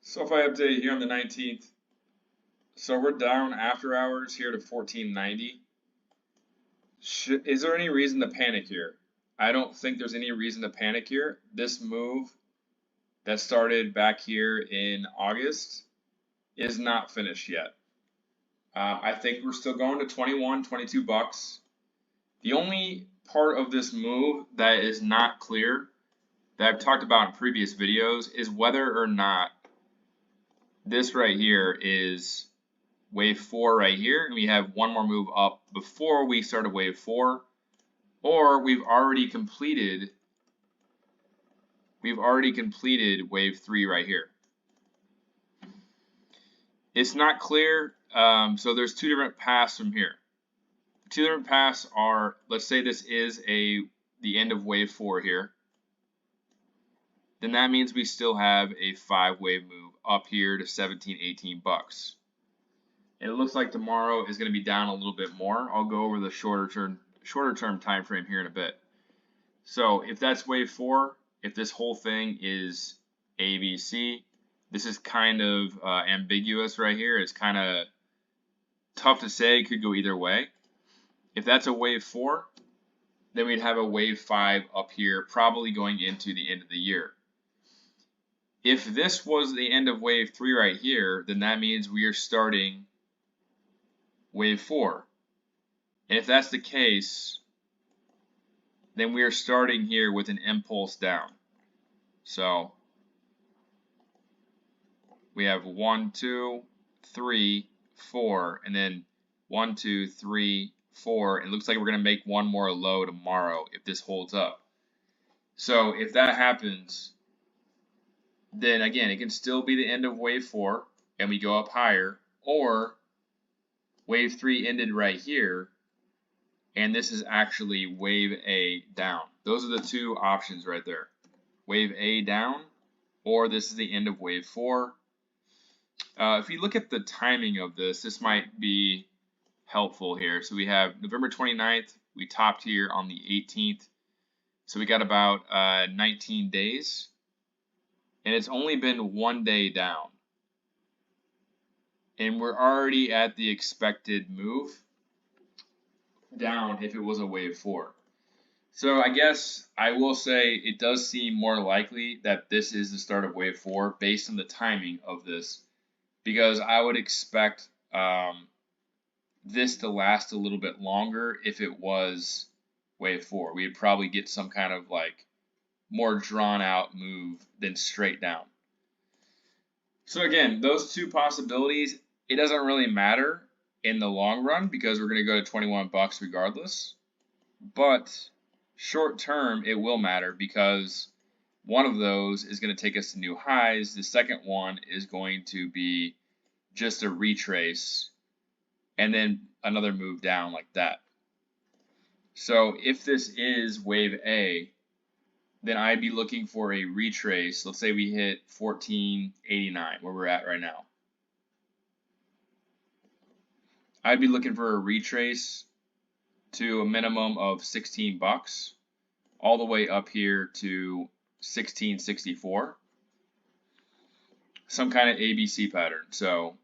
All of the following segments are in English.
SOFI update here on the 19th. So we're down after hours here to 1490. Is there any reason to panic here? I don't think there's any reason to panic here. This move that started back here in August is not finished yet. I think we're still going to 21, 22 bucks. The only part of this move that is not clear that I've talked about in previous videos is whether or not this right here is wave 4 right here, and we have one more move up before we start a wave 4, or we've already completed wave 3 right here. It's not clear, so there's two different paths from here. The two different paths are, let's say this is the end of wave 4 here. Then that means we still have a 5-wave move up here to 17, 18 bucks. And it looks like tomorrow is going to be down a little bit more. I'll go over the shorter term time frame here in a bit. So if that's wave 4, if this whole thing is ABC, this is kind of ambiguous right here. It's kind of tough to say. It could go either way. If that's a wave 4, then we'd have a wave 5 up here, probably going into the end of the year. If this was the end of wave 3 right here, then that means we are starting wave 4. And if that's the case, then we are starting here with an impulse down. So we have 1, 2, 3, 4, and then 1, 2, 3, 4. It looks like we're going to make one more low tomorrow if this holds up. So if that happens, then again, it can still be the end of wave 4 and we go up higher, or wave 3 ended right here and this is actually wave A down. Those are the two options right there. Wave A down, or this is the end of wave 4. If you look at the timing of this, this might be helpful here. So we have November 29th, we topped here on the 18th. So we got about 19 days. And it's only been 1 day down. And we're already at the expected move down if it was a wave 4. So I guess I will say it does seem more likely that this is the start of wave 4 based on the timing of this, because I would expect this to last a little bit longer if it was wave 4. We'd probably get some kind of like more drawn out move than straight down. So again, those two possibilities, it doesn't really matter in the long run because we're going to go to 21 bucks regardless. But short term, it will matter because one of those is going to take us to new highs. The second one is going to be just a retrace and then another move down like that. So if this is wave A, then I'd be looking for a retrace. Let's say we hit 1489, where we're at right now. I'd be looking for a retrace to a minimum of 16 bucks, all the way up here to 1664. Some kind of ABC pattern. So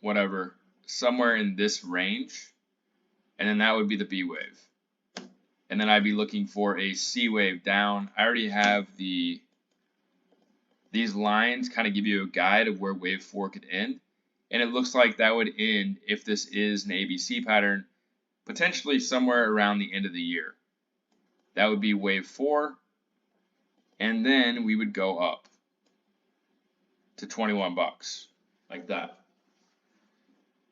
whatever, somewhere in this range, and then that would be the B wave. And then I'd be looking for a C wave down. I already have these lines kind of give you a guide of where wave 4 could end. And it looks like that would end, if this is an ABC pattern, potentially somewhere around the end of the year. That would be wave 4. And then we would go up to 21 bucks, like that.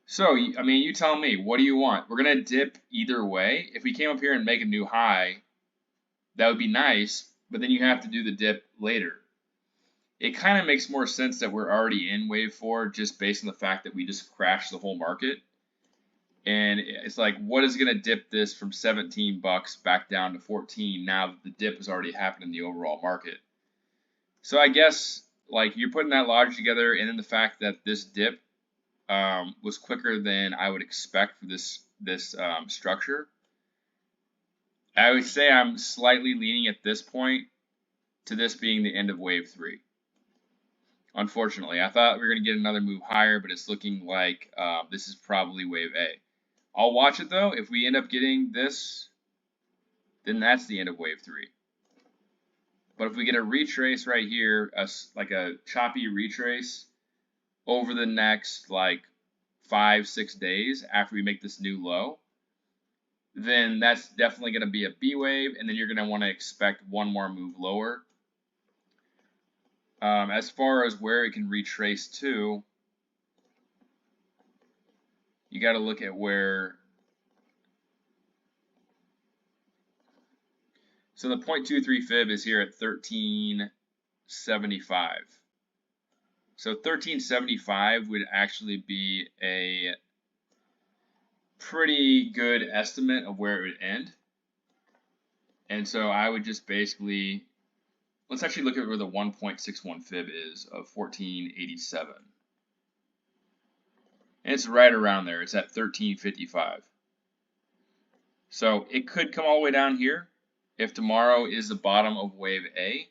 So, I mean, you tell me, what do you want? We're going to dip either way. If we came up here and make a new high, that would be nice, but then you have to do the dip later. It kind of makes more sense that we're already in wave 4 just based on the fact that we just crashed the whole market. And it's like, what is going to dip this from 17 bucks back down to 14 now that the dip has already happened in the overall market? So I guess, like, you're putting that logic together, and then the fact that this dip was quicker than I would expect for this structure. I would say I'm slightly leaning at this point to this being the end of wave 3. Unfortunately, I thought we were going to get another move higher, but it's looking like this is probably wave A. I'll watch it though. If we end up getting this, then that's the end of wave 3. But if we get a retrace right here, like a choppy retrace over the next like 5-6 days after we make this new low, then that's definitely going to be a B wave, and then you're going to want to expect one more move lower. As far as where it can retrace to, you got to look at where. So the 0.23 fib is here at 1375. So 1375 would actually be a pretty good estimate of where it would end. And so I would just basically, let's actually look at where the 1.61 fib is of 1487. And it's right around there. It's at 1355. So it could come all the way down here if tomorrow is the bottom of wave A.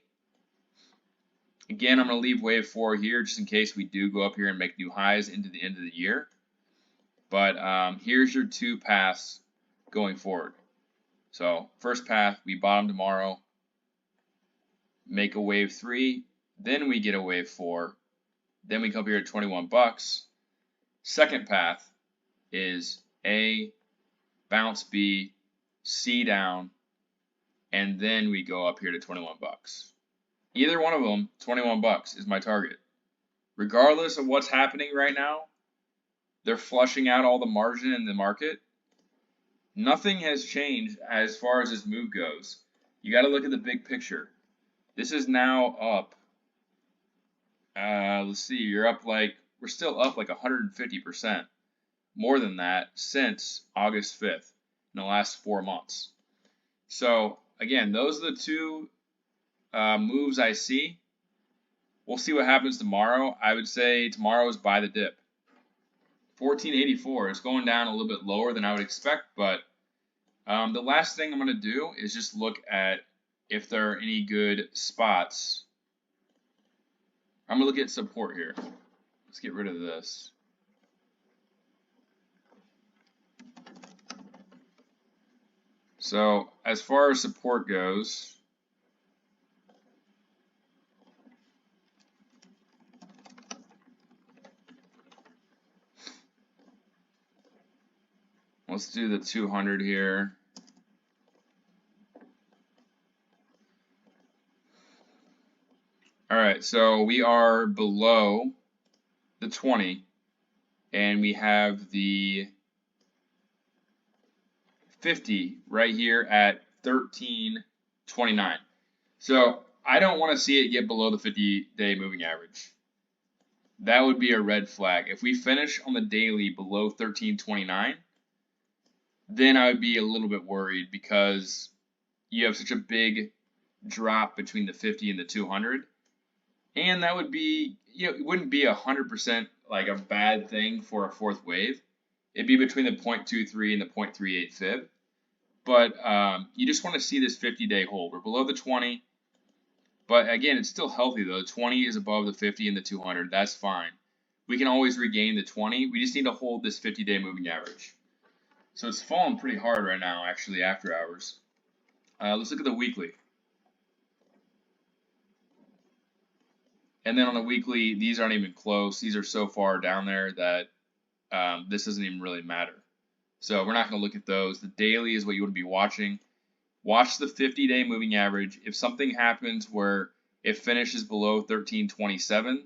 Again, I'm going to leave wave 4 here just in case we do go up here and make new highs into the end of the year. But here's your two paths going forward. So first path, we bottom tomorrow, make a wave 3, then we get a wave 4, then we come up here at 21 bucks. Second path is A, bounce B, C down, and then we go up here to 21 bucks. Either one of them, 21 bucks is my target. Regardless of what's happening right now, they're flushing out all the margin in the market. Nothing has changed as far as this move goes. You got to look at the big picture. This is now up. Let's see, we're still up like 150%. More than that since August 5th in the last 4 months. So again, those are the two moves I see. We'll see what happens tomorrow. I would say tomorrow is buy the dip. 1484 is going down a little bit lower than I would expect, but the last thing I'm going to do is just look at if there are any good spots. I'm going to look at support here. Let's get rid of this. So as far as support goes, let's do the 200 here. All right, so we are below the 20, and we have the 50 right here at 1329. So I don't want to see it get below the 50-day moving average. That would be a red flag. If we finish on the daily below 1329, then I would be a little bit worried because you have such a big drop between the 50 and the 200. And that would be, it wouldn't be 100% like a bad thing for a fourth wave. It'd be between the 0.23 and the 0.38 fib. But you just want to see this 50-day hold. We're below the 20. But again, it's still healthy though. The 20 is above the 50 and the 200. That's fine. We can always regain the 20. We just need to hold this 50-day moving average. So it's fallen pretty hard right now, actually, after hours. Let's look at the weekly. And then on the weekly, these aren't even close. These are so far down there that this doesn't even really matter. So we're not going to look at those. The daily is what you want to be watching. Watch the 50-day moving average. If something happens where it finishes below 1327,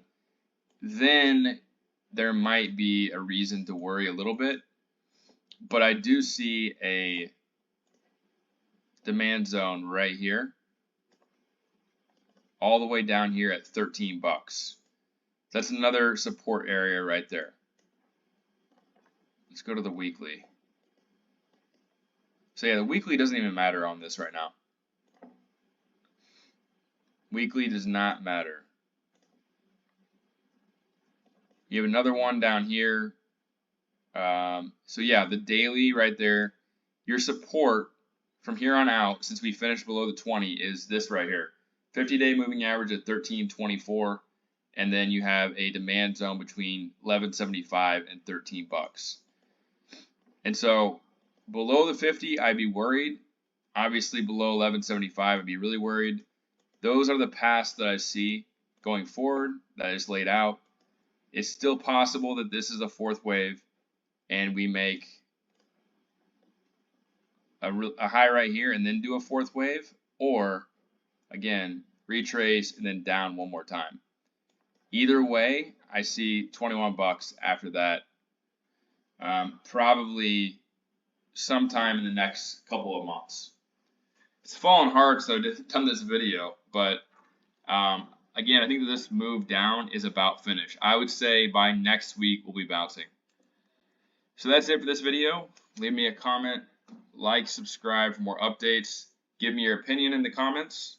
then there might be a reason to worry a little bit. But I do see a demand zone right here, all the way down here at 13 bucks. That's another support area right there. Let's go to the weekly. So yeah, the weekly doesn't even matter on this right now. Weekly does not matter. You have another one down here. So yeah, the daily right there. Your support from here on out, since we finished below the 20, is this right here. 50-day moving average at 1324. and then you have a demand zone between 11.75 and 13 bucks. And so below the 50, I'd be worried. Obviously below 11.75, I'd be really worried. Those are the paths that I see going forward that is laid out. It's still possible that this is a fourth wave and we make a high right here and then do a fourth wave, or again, retrace and then down one more time. Either way, I see 21 bucks after that. Probably sometime in the next couple of months. It's fallen hard, so I've done this video, but again, I think that this move down is about finished. I would say by next week we'll be bouncing. So that's it for this video. Leave me a comment, like, subscribe for more updates. Give me your opinion in the comments.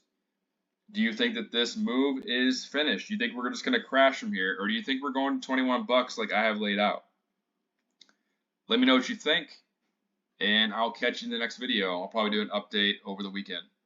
Do you think that this move is finished? Do you think we're just going to crash from here, or do you think we're going to 21 bucks like I have laid out? Let me know what you think, and I'll catch you in the next video. I'll probably do an update over the weekend.